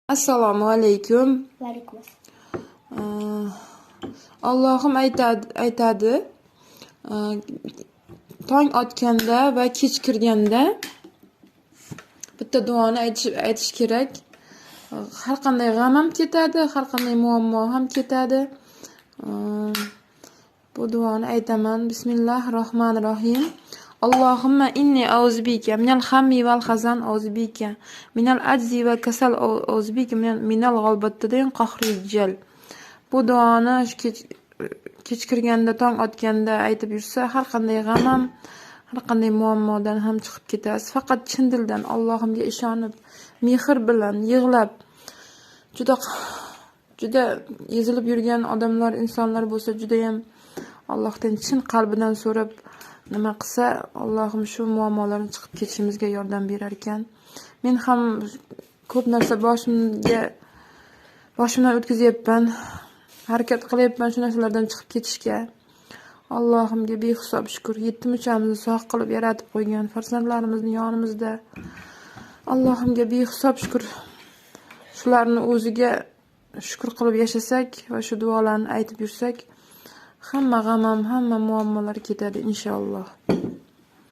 Assalomu alaykum. Va alaykum Allohim aytadi, tong otganda va kech kirganda bitta duoni aytish kerak. Har qanday g'am ham ketadi, har qanday muammo ham ketadi. Bu duoni aytaman. Bismillahirrohmanirrohim. Allohumma inni auzubika minal hammi val hazan, auzubika minal ajzi va kasal, auzubika minal g'albatidin qahrijal. Bu duoni kech kirganda, tong otganda aytib yursa, har qanday g'am ham, har qanday muammodan ham chiqib ketasiz. Faqat chin dildan Allohimga ishonib, mehr bilan yig'lab, juda ezilib yurgan odamlar, insonlar bo'lsa, juda ham Allohdan chin qalbidan so'rab nima qilsa, Allohim shu muammolarni chiqib ketishimizga yordam berar ekan. Men ham ko'p narsa boshimdan o'tkazyapman. Harakat qilyapman shu narsalardan chiqib ketishga. Allohimga behisob shukr. Yetim-uchamizni sog' qilib yaratib qo'ygan, farzandlarimizni yonimizda. Allohimga behisob shukr. Shularni o'ziga shukr qilib yashasak va shu duolarni aytib yursak, hamma g'am ham, hamma muammolar ketadi inshaalloh.